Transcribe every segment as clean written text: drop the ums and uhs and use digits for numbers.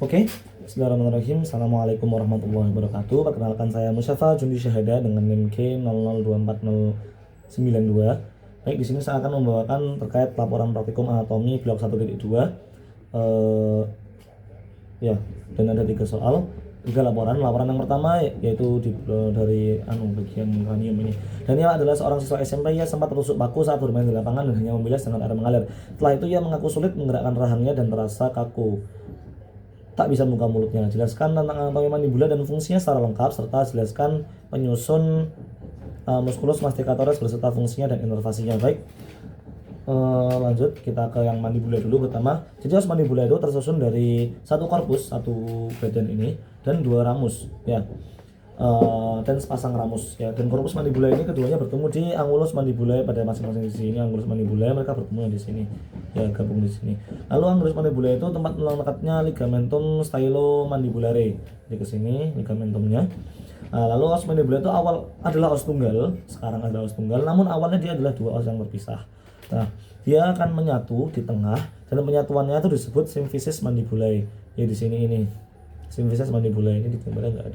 Oke, Bismillahirrahmanirrahim. Assalamualaikum warahmatullahi wabarakatuh. Perkenalkan, saya Musyafa Jundi Syahada dengan NIM K00249092. Baik, di sini saya akan membawakan terkait laporan praktikum anatomi blok 1.2. Ya, dan ada 3 soal, 3 laporan. Laporan yang pertama yaitu dari bagian kranium ini. Daniel adalah seorang siswa SMP yang sempat tertusuk paku saat bermain di lapangan dan hanya membilas dengan air mengalir. Setelah itu ia mengaku sulit menggerakkan rahangnya dan terasa kaku, tak bisa membuka mulutnya. Jelaskan tentang anatomi mandibula dan fungsinya secara lengkap, serta jelaskan penyusun musculus masticatoris beserta fungsinya dan inervasinya. Baik, lanjut kita ke yang mandibula dulu pertama. Jadi os mandibula itu tersusun dari satu korpus, satu badan ini, dan 2 ramus ya, dan sepasang ramus ya. Dan korpus mandibula ini keduanya bertemu di angulus mandibula pada masing-masing sisi. Ini angulus mandibula, mereka bertemu di sini ya, gabung di sini. Lalu angulus mandibula itu tempat melekatnya ligamentum stylomandibulare. Jadi ke sini ligamentumnya. Lalu os mandibula itu awal adalah os tunggal, sekarang adalah os tunggal, namun awalnya dia adalah 2 os yang berpisah. Nah, dia akan menyatu di tengah, dan penyatuannya itu disebut symphysis mandibulae. Ya di sini ini symphysis mandibulae, ini di gambarnya nggak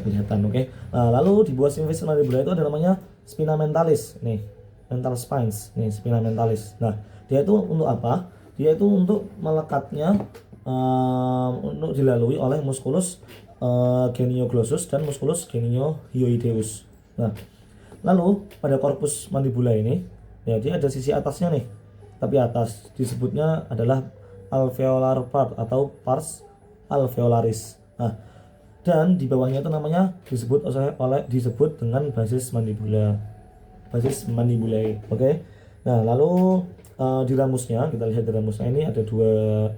kelihatan. Oke. Lalu di bawah symphysis mandibulae itu ada namanya spina mentalis nih, mental spines nih, spina mentalis. Nah, dia itu untuk apa? Dia itu untuk melekatnya, untuk dilalui oleh musculus genioglossus dan musculus geniohyoideus. Nah, lalu pada korpus mandibula ini ya, dia ada sisi atasnya nih, tapi atas disebutnya adalah alveolar part atau pars alveolaris. Nah, dan di bawahnya itu namanya disebut dengan basis mandibula, basis mandibulae. Oke. Nah, lalu di ramusnya, kita lihat di ramusnya ini ada dua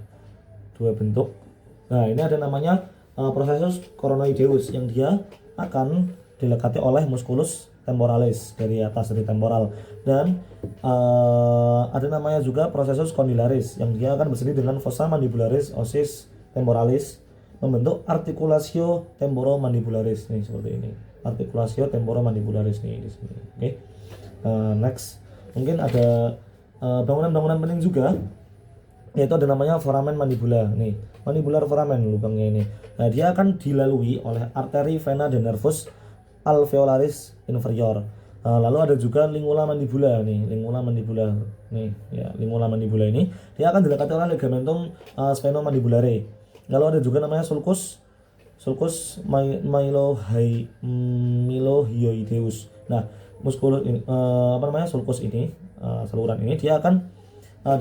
bentuk. Nah, ini ada namanya processus coronoideus yang dia akan dilekati oleh musculus temporalis dari atas, dari temporal, dan ada namanya juga processus condylaris yang dia akan bersemi dengan fossa mandibularis ossis temporalis membentuk articulatio temporomandibularis nih, seperti ini, articulatio temporomandibularis nih di sini. Oke. Next, mungkin ada bangunan-bangunan penting juga, yaitu ada namanya foramen mandibula nih, mandibular foramen lubangnya ini. Nah, dia akan dilalui oleh arteri, vena, dan nervus alveolaris inferior. Lalu ada juga lingula mandibula nih, lingula mandibula nih ya, lingula mandibula ini dia akan dilekati oleh ligamentum sphenomandibularé. Lalu ada juga namanya sulcus mylohyoideus. Nah, muskulus ini sulcus ini, saluran ini dia akan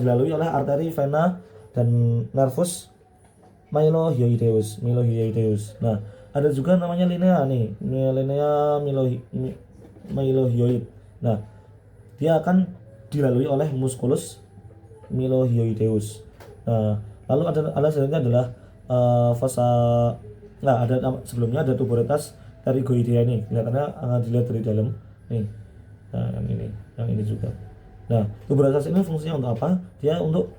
dilalui oleh arteri, vena, dan nervus mylohyoideus. Nah, ada juga namanya linea nih, linea mylohyoid. Nah, dia akan dilalui oleh musculus mylohyoideus. Nah, lalu ada selanjutnya adalah fossa. Nah, sebelumnya ada tubulitas pterygoidea nih, kelihatannya dilihat dari dalam nih. Nah, yang ini juga. Nah, tubulitas ini fungsinya untuk apa? Dia untuk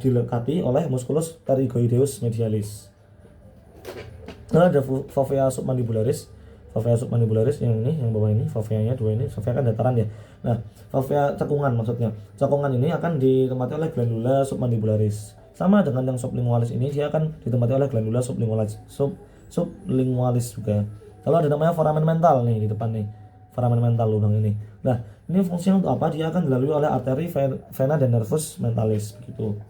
dilekati oleh musculus pterygoideus medialis. Lalu ada fovea submandibularis. Fovea submandibularis yang ini, yang bawah ini, foveanya 2 ini. Fovea kan dataran ya. Nah, fovea cekungan maksudnya. Cekungan ini akan ditempati oleh glandula submandibularis. Sama dengan yang sublingualis ini, dia akan ditempati oleh glandula sublingualis juga. Lalu ada namanya foramen mental nih di depan nih, foramen mental lubang ini. Nah, ini fungsinya untuk apa? Dia akan dilalui oleh arteri, vena, dan nervus mentalis begitu.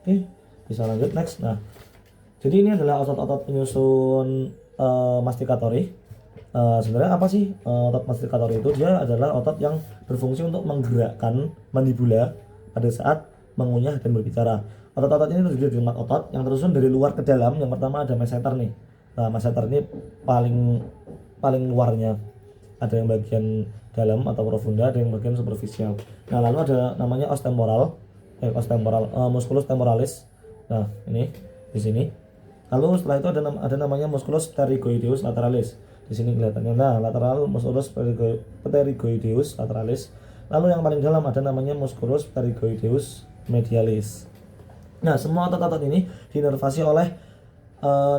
Oke, bisa lanjut next. Nah, jadi ini adalah otot-otot penyusun masticatori. Sebenarnya apa sih otot masticatori itu? Dia adalah otot yang berfungsi untuk menggerakkan mandibula pada saat mengunyah dan berbicara. Otot-otot ini terdiri dari 4 otot yang tersusun dari luar ke dalam. Yang pertama ada masseter nih. Nah, masseter ini paling luarnya. Ada yang bagian dalam atau profunda, ada yang bagian superficial. Nah, lalu ada namanya os temporal, musculus temporalis. Nah, ini di sini. Lalu setelah itu ada namanya musculus pterygoideus lateralis. Di sini kelihatannya. Nah, lateral musculus pterygoideus lateralis. Lalu yang paling dalam ada namanya musculus pterygoideus medialis. Nah, semua otot-otot ini dinervasi oleh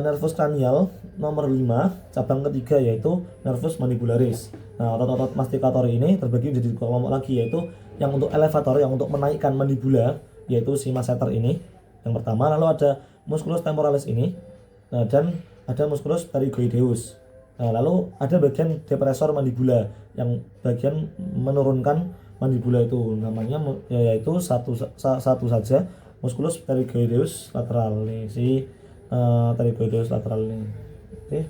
nervus cranial nomor 5 cabang ketiga, yaitu nervus mandibularis. Nah, otot-otot masticatori ini terbagi menjadi 2 kelompok lagi, yaitu yang untuk elevator, yang untuk menaikkan mandibula, yaitu si masseter ini yang pertama. Lalu ada musculus temporalis ini, dan ada musculus pterygoideus. Lalu ada bagian depressor mandibula yang bagian menurunkan mandibula itu, namanya yaitu satu saja musculus pterygoideus lateral nih, si pterygoideus lateral ini. Oke,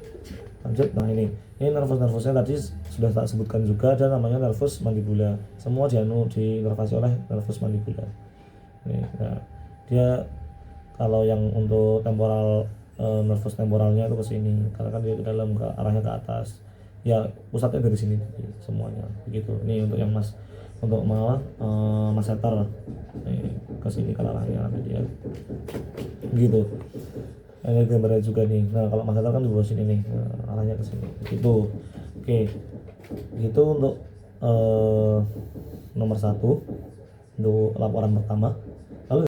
lanjut. Nah ini nervusnya tadi sudah tak sebutkan juga, ada namanya nervus mandibula. Semua diinervasi oleh nervus mandibula. Nah, dia kalau yang untuk temporal, nervus temporalnya itu ke sini karena kan dia ke dalam, ke arahnya ke atas ya, pusatnya dari sini semuanya begitu. Ini untuk yang untuk masseter ke sini kan arahnya ada dia gitu. Ini gambarnya juga nih. Nah kalau masseter kan di bawah sini nih, arahnya ke sini gitu. Oke, itu untuk nomor 1 untuk laporan pertama.